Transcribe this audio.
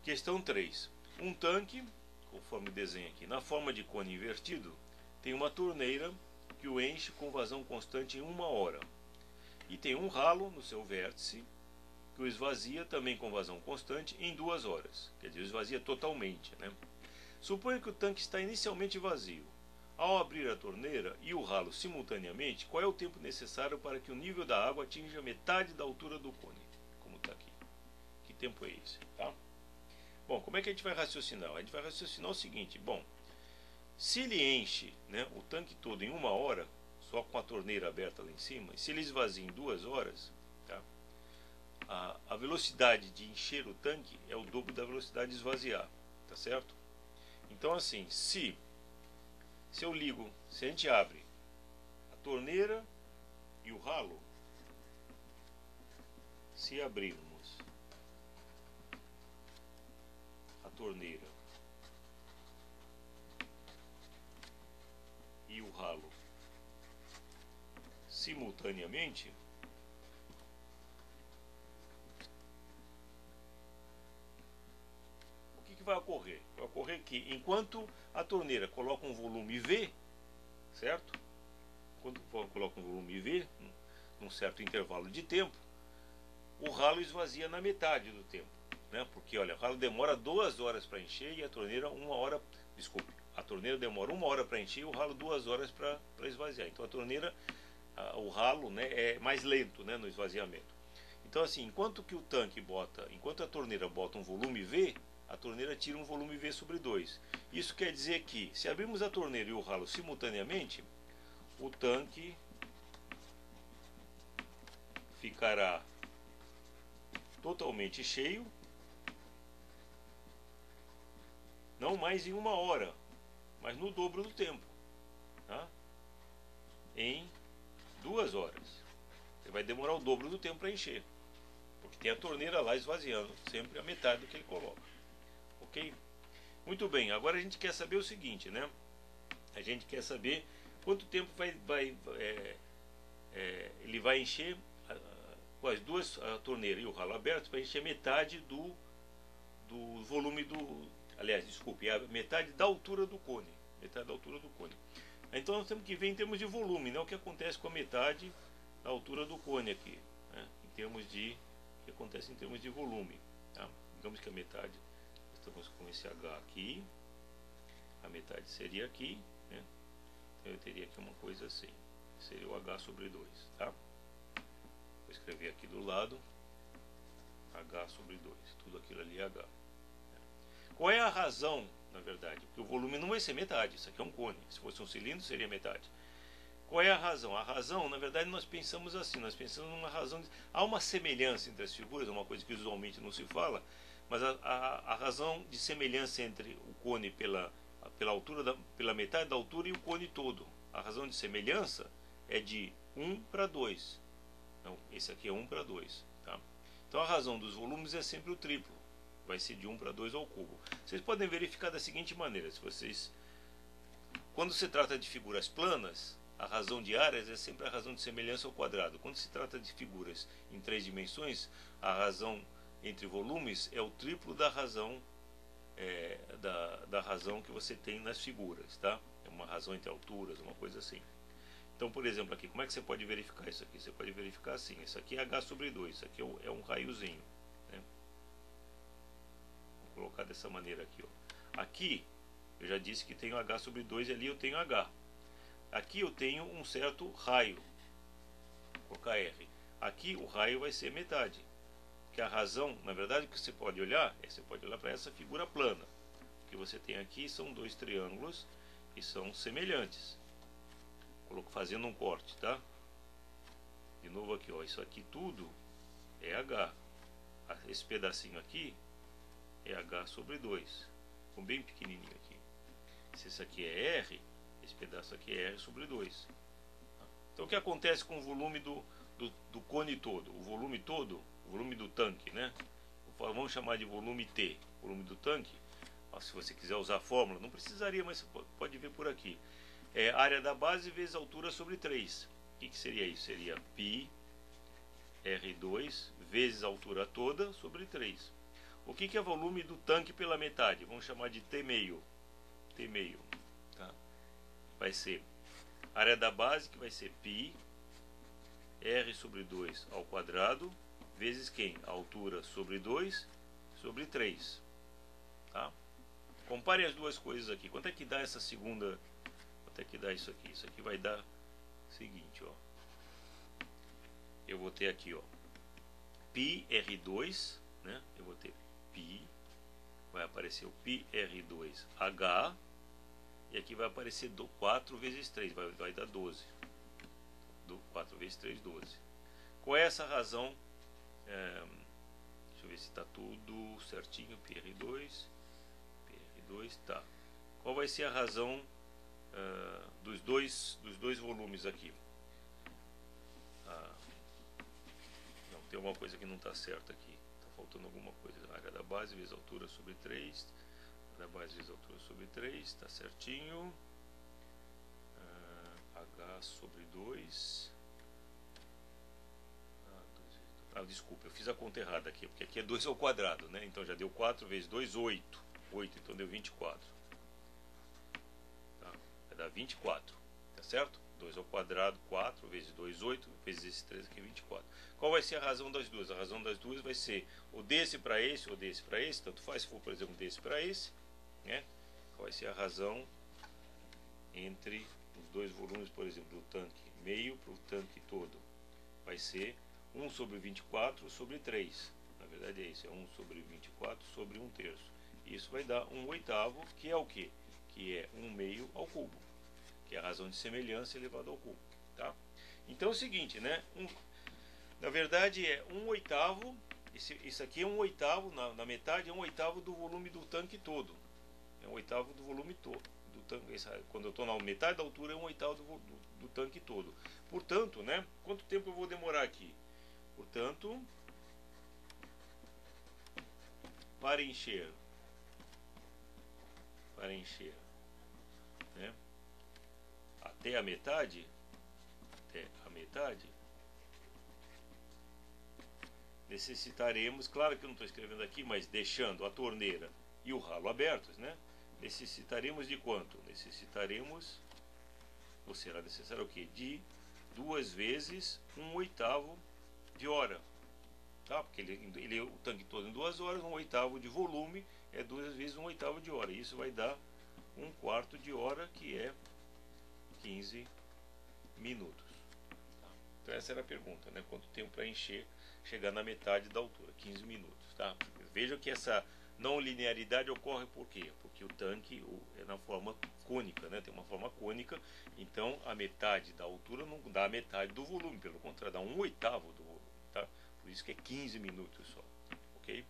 Questão 3. Um tanque, conforme o desenho aqui, na forma de cone invertido, tem uma torneira que o enche com vazão constante em 1 hora. E tem um ralo no seu vértice que o esvazia também com vazão constante em 2 horas. Quer dizer, esvazia totalmente, né? Suponha que o tanque está inicialmente vazio. Ao abrir a torneira e o ralo simultaneamente, qual é o tempo necessário para que o nível da água atinja metade da altura do cone? Como está aqui. Que tempo é esse? Tá? Bom, como é que a gente vai raciocinar? A gente vai raciocinar o seguinte. Bom, se ele enche, né, o tanque todo em 1 hora, só com a torneira aberta lá em cima, e se ele esvazia em 2 horas, tá? A velocidade de encher o tanque é o dobro da velocidade de esvaziar. Tá certo? Então assim, se eu ligo, se a gente abre a torneira e o ralo, se abrirmos a torneira e o ralo simultaneamente, o que vai ocorrer? Vai ocorrer que enquanto a torneira coloca um volume V, certo? Quando coloca um volume V, num certo intervalo de tempo, o ralo esvazia na metade do tempo, né? Porque olha, o ralo demora 2 horas para encher e a torneira 1 hora, desculpe, a torneira demora 1 hora para encher e o ralo 2 horas para esvaziar. Então a torneira, o ralo, né, é mais lento, né, no esvaziamento. Então assim, enquanto a torneira bota um volume V, a torneira tira um volume V sobre 2. Isso quer dizer que se abrirmos a torneira e o ralo simultaneamente, o tanque ficará totalmente cheio, não mais em 1 hora, mas no dobro do tempo, tá? Em 2 horas. Ele vai demorar o dobro do tempo para encher, porque tem a torneira lá esvaziando sempre a metade do que ele coloca. Ok? Muito bem, agora a gente quer saber o seguinte, né? A gente quer saber quanto tempo ele vai encher com as duas, a torneira e o ralo aberto, para encher metade do volume aliás, desculpe, a metade da altura do cone. Metade da altura do cone. Então nós temos que ver em termos de volume, né? O que acontece com a metade da altura do cone aqui, né? O que acontece em termos de volume, tá? Digamos que a metade, estamos com esse H aqui, a metade seria aqui, né? Então eu teria aqui uma coisa assim, seria o H sobre 2, tá? Vou escrever aqui do lado H sobre 2, tudo aquilo ali é H. Qual é a razão, na verdade? Porque o volume não vai ser metade, isso aqui é um cone, se fosse um cilindro seria metade. Qual é a razão? A razão, na verdade, nós pensamos assim, nós pensamos numa razão, há uma semelhança entre as figuras, uma coisa que usualmente não se fala, mas a razão de semelhança entre o cone pela altura, pela metade da altura e o cone todo, a razão de semelhança é de 1 para 2. Então, esse aqui é 1 para 2. Tá? Então a razão dos volumes é sempre o triplo. Vai ser de 1 para 2 ao cubo. Vocês podem verificar da seguinte maneira. Quando se trata de figuras planas, a razão de áreas é sempre a razão de semelhança ao quadrado. Quando se trata de figuras em 3 dimensões, a razão entre volumes é o triplo da razão da razão que você tem nas figuras. Tá? É uma razão entre alturas, uma coisa assim. Então, por exemplo, aqui, como é que você pode verificar isso aqui? Você pode verificar assim, isso aqui é H sobre 2, isso aqui é um raiozinho, né? Vou colocar dessa maneira aqui, ó. Aqui, eu já disse que tenho H sobre 2 e ali eu tenho H. Aqui eu tenho um certo raio, vou colocar R. Aqui o raio vai ser metade, que a razão, na verdade, que você pode olhar para essa figura plana. O que você tem aqui são 2 triângulos que são semelhantes. Fazendo um corte, tá? De novo aqui, ó, isso aqui tudo é H. Esse pedacinho aqui é H sobre 2. Ficou bem pequenininho aqui. Se esse aqui é R, esse pedaço aqui é R sobre 2. Então o que acontece com o volume do cone todo? O volume todo, o volume do tanque, né? Vamos chamar de volume T. O volume do tanque, ó, se você quiser usar a fórmula, não precisaria, mas você pode ver por aqui. É área da base vezes altura sobre 3. O que seria isso? Seria π R2 vezes a altura toda sobre 3. O que é volume do tanque pela metade? Vamos chamar de T meio. T meio, tá? Vai ser área da base, que vai ser π R sobre 2 ao quadrado, vezes quem? A altura sobre 2 sobre 3. Tá? Compare as duas coisas aqui. Quanto é que dá essa segunda? Quanto é que dá isso aqui? Isso aqui vai dar o seguinte, ó. Eu vou ter aqui, ó, π R2, né? Eu vou ter π, vai aparecer o π R2H, e aqui vai aparecer 4 vezes 3, vai dar 12. 4 vezes 3, 12. Qual é essa razão? Deixa eu ver se está tudo certinho. PR2, tá. Qual vai ser a razão dos dois volumes aqui? Não, tem alguma coisa que não está certa aqui. Está faltando alguma coisa. A área da base vezes a altura sobre 3. A área da base vezes a altura sobre 3. Está certinho. H sobre 2. Desculpa, eu fiz a conta errada aqui, porque aqui é 2 ao quadrado, né? Então já deu 4 vezes 2, 8. 8, então deu 24. Tá? Vai dar 24, tá certo? 2 ao quadrado, 4 vezes 2, 8, vezes esse 3 aqui, 24. Qual vai ser a razão das duas? A razão das duas vai ser ou desse para esse, ou desse para esse, tanto faz se for, por exemplo, desse para esse, né? Qual vai ser a razão entre os dois volumes, por exemplo, do tanque meio para o tanque todo? Vai ser 1 sobre 24 sobre 3. Na verdade é isso, é 1 sobre 24 sobre 1/3. Isso vai dar 1/8, que é o quê? Que é 1 meio ao cubo, que é a razão de semelhança elevado ao cubo. Tá? Então é o seguinte, né? Na verdade é 1/8, isso aqui é 1/8, na metade é 1/8 do volume do tanque todo. É 1/8 do volume todo. Quando eu estou na metade da altura é 1/8 do tanque todo. Portanto, né? Quanto tempo eu vou demorar aqui? Portanto, para encher, né, até a metade, necessitaremos, claro que eu não estou escrevendo aqui, mas deixando a torneira e o ralo abertos, né, necessitaremos de quanto? Necessitaremos, ou será necessário o quê? De 2 vezes 1/8 de hora, tá? Porque o tanque todo em 2 horas, 1/8 de volume é 2 vezes 1/8 de hora. Isso vai dar 1/4 de hora, que é 15 minutos. Tá? Então essa era a pergunta, né? Quanto tempo para encher, chegar na metade da altura? 15 minutos, tá? Veja que essa não linearidade ocorre por quê? Porque o tanque é na forma cônica, né? Tem uma forma cônica, então a metade da altura não dá a metade do volume, pelo contrário, dá 1/8 do volume, tá? Por isso que é 15 minutos só, ok?